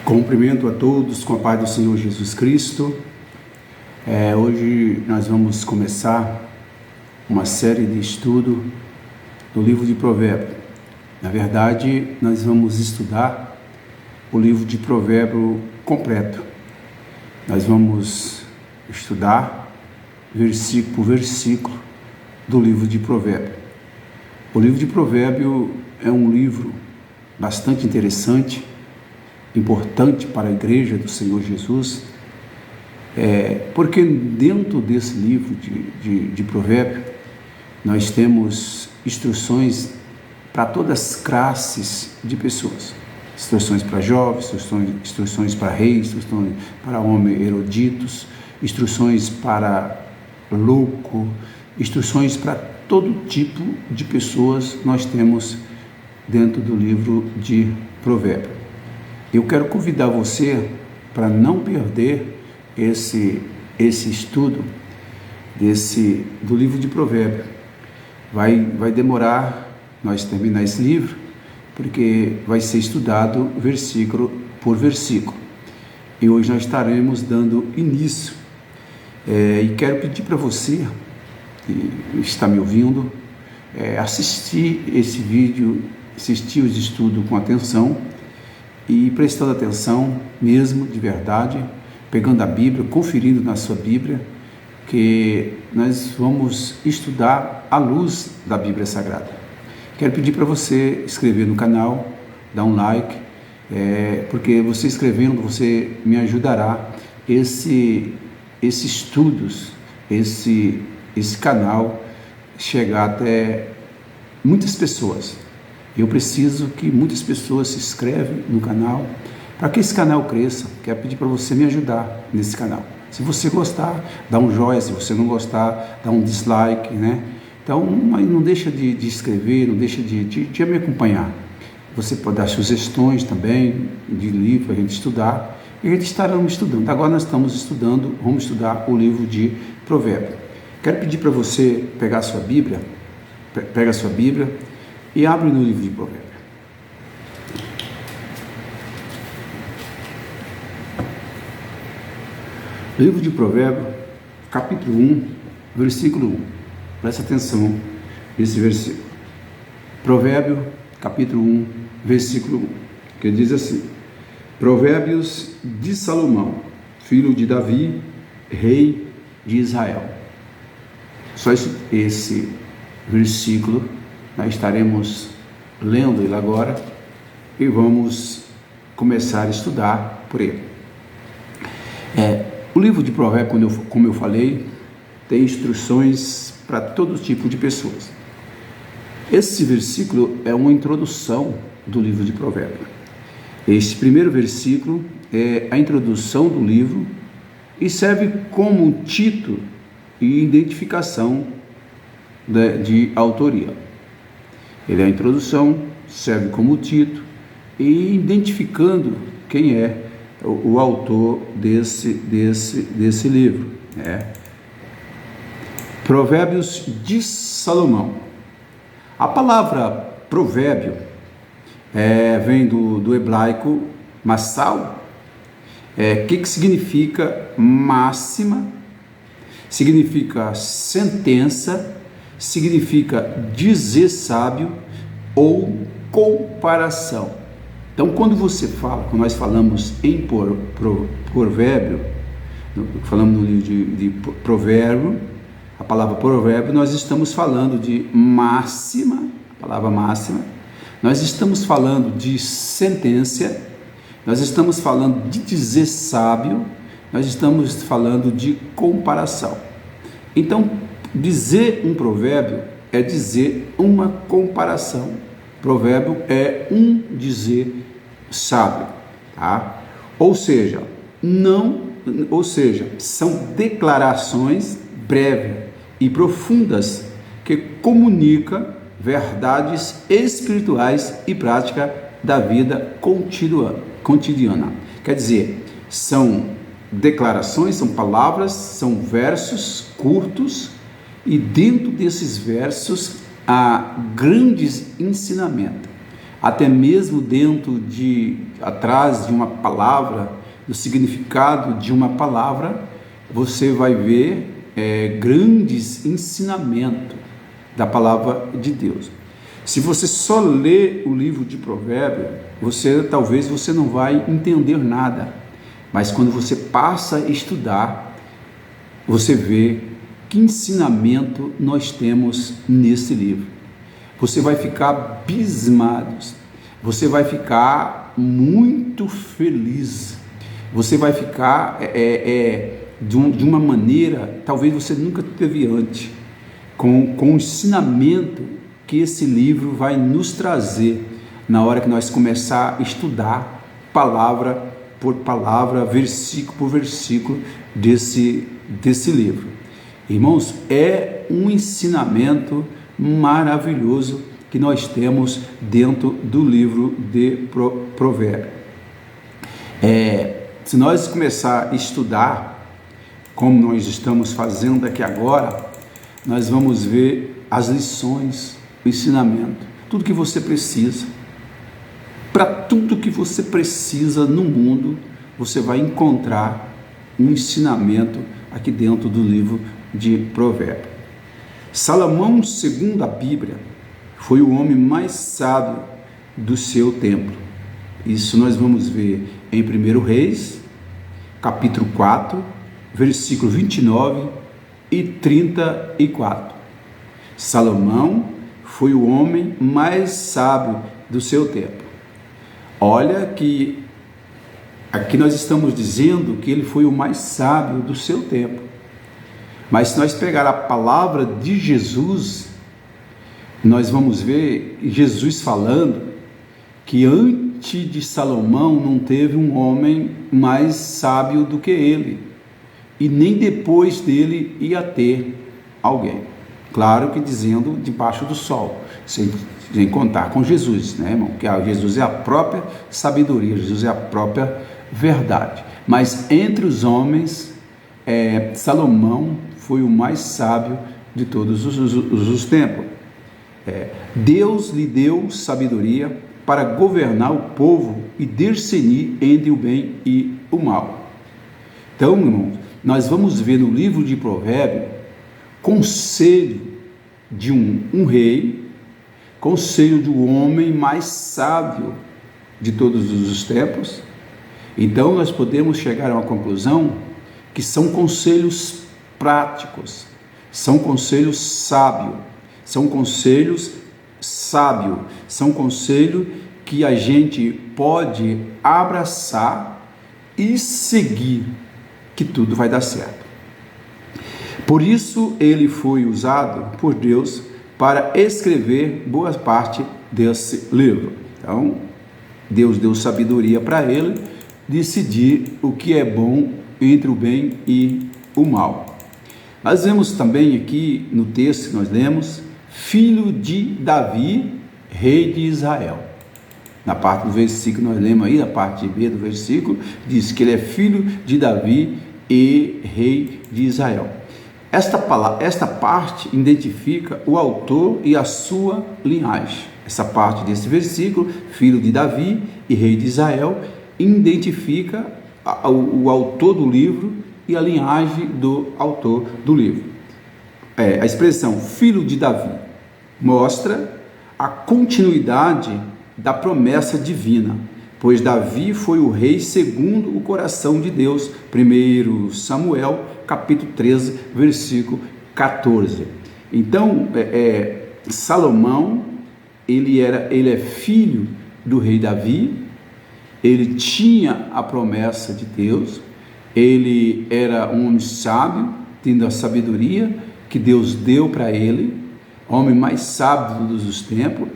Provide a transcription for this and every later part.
Cumprimento a todos com a paz do Senhor Jesus Cristo. Hoje nós vamos começar uma série de estudo do livro de Provérbios. Na verdade, nós vamos estudar o livro de Provérbios completo. Nós vamos estudar versículo por versículo do livro de Provérbios. O livro de Provérbios é um livro bastante interessante, importante para a igreja do Senhor Jesus, porque dentro desse livro de Provérbios nós temos instruções para todas as classes de pessoas, instruções para jovens, instruções para reis, instruções para homens eruditos, instruções para louco, instruções para todo tipo de pessoas nós temos dentro do livro de Provérbios. Eu quero convidar você para não perder esse estudo do livro de Provérbios. Vai demorar nós terminar esse livro, porque vai ser estudado versículo por versículo. E hoje nós estaremos dando início. E quero pedir para você, que está me ouvindo, assistir esse vídeo, assistir os estudos com atenção, e prestando atenção mesmo, de verdade, pegando a Bíblia, conferindo na sua Bíblia, que nós vamos estudar à luz da Bíblia Sagrada. Quero pedir para você inscrever no canal, dar um like, porque você escrevendo, você me ajudará esses estudos, esse canal chegar até muitas pessoas. Eu preciso que muitas pessoas se inscrevam no canal, para que esse canal cresça. Quero pedir para você me ajudar nesse canal. Se você gostar, dá um joinha. Se você não gostar, dá um dislike, né? Então, não deixa de inscrever, não deixa de me acompanhar. Você pode dar sugestões também de livro para a gente estudar. E a gente estará estudando. Agora nós vamos estudar o livro de Provérbios. Quero pedir para você pegar a sua Bíblia, pega a sua Bíblia e abre no livro de Provérbios. Livro de Provérbios, capítulo 1, versículo 1. Presta atenção nesse versículo. Provérbios, capítulo 1, versículo 1, que diz assim: Provérbios de Salomão, filho de Davi, rei de Israel. Só esse versículo nós estaremos lendo ele agora e vamos começar a estudar por ele. O livro de Provérbios, como eu falei, tem instruções para todo tipo de pessoas. Esse versículo é uma introdução do livro de Provérbios. Este primeiro versículo é a introdução do livro e serve como título e identificação de autoria. Ele é a introdução, serve como título e identificando quem é o autor desse livro. Provérbios de Salomão. A palavra provérbio vem do hebraico massal, que significa máxima, significa sentença, significa dizer sábio ou comparação. Então, quando nós falamos em provérbio, falamos no livro de provérbio, a palavra provérbio, nós estamos falando de máxima, a palavra máxima, nós estamos falando de sentença, nós estamos falando de dizer sábio, nós estamos falando de comparação. Então, dizer um provérbio é dizer uma comparação. Provérbio é um dizer sábio, tá? Ou seja, são declarações breves e profundas que comunicam verdades espirituais e práticas da vida cotidiana. Quer dizer, são declarações, são palavras, são versos curtos, e dentro desses versos há grandes ensinamentos. até mesmo atrás de uma palavra, do significado de uma palavra, você vai ver grandes ensinamentos da palavra de Deus. Se você só ler o livro de Provérbios, talvez você não vai entender nada, mas quando você passa a estudar, você vê que ensinamento nós temos nesse livro. Você vai ficar abismado, você vai ficar muito feliz, você vai ficar de uma maneira talvez você nunca teve antes, com o ensinamento que esse livro vai nos trazer na hora que nós começar a estudar palavra por palavra, versículo por versículo desse livro. Irmãos, é um ensinamento maravilhoso que nós temos dentro do livro de Provérbios. Se nós começar a estudar, como nós estamos fazendo aqui agora, nós vamos ver as lições, o ensinamento, tudo que você precisa. Para tudo que você precisa no mundo, você vai encontrar um ensinamento aqui dentro do livro de Provérbios. Salomão, segundo a Bíblia, foi o homem mais sábio do seu tempo. Isso nós vamos ver em 1 Reis, capítulo 4, versículo 29 e 34. Salomão foi o homem mais sábio do seu tempo. Olha que aqui nós estamos dizendo que ele foi o mais sábio do seu tempo. Mas se nós pegar a palavra de Jesus, nós vamos ver Jesus falando que antes de Salomão não teve um homem mais sábio do que ele, e nem depois dele ia ter alguém. Claro que dizendo debaixo do sol, sem contar com Jesus, né, irmão? Que Jesus é a própria sabedoria, Jesus é a própria verdade. Mas entre os homens, Salomão foi o mais sábio de todos os tempos. Deus lhe deu sabedoria para governar o povo e discernir entre o bem e o mal. Então, irmãos, nós vamos ver no livro de Provérbios conselho de um rei, conselho do homem mais sábio de todos os tempos. Então nós podemos chegar a uma conclusão que são conselhos práticos, são conselhos sábios, são conselhos que a gente pode abraçar e seguir, que tudo vai dar certo. Por isso ele foi usado por Deus para escrever boa parte desse livro. Então, Deus deu sabedoria para ele decidir o que é bom entre o bem e o mal. Nós vemos também aqui no texto que nós lemos, filho de Davi, rei de Israel. Na parte do versículo nós lemos aí, na parte B do versículo, diz que ele é filho de Davi e rei de Israel. Esta parte identifica o autor e a sua linhagem. Essa parte desse versículo, filho de Davi e rei de Israel, identifica o autor do livro e a linhagem do autor do livro. A expressão filho de Davi mostra a continuidade da promessa divina, pois Davi foi o rei segundo o coração de Deus. 1 Samuel, capítulo 13, versículo 14. Então, Salomão, ele é filho do rei Davi, ele tinha a promessa de Deus, ele era um homem sábio, tendo a sabedoria que Deus deu para ele, homem mais sábio de todos os tempos.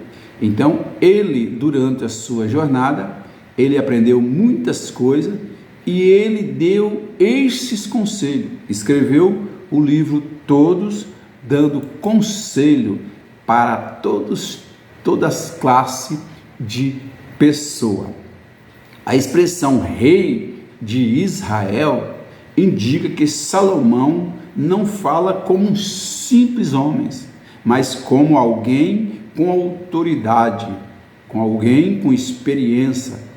Então, ele, durante a sua jornada, ele aprendeu muitas coisas e ele deu estes conselhos, escreveu o livro todos, dando conselho para todas as classes de pessoa. A expressão rei de Israel indica que Salomão não fala como um simples homem, mas como alguém com autoridade com alguém com experiência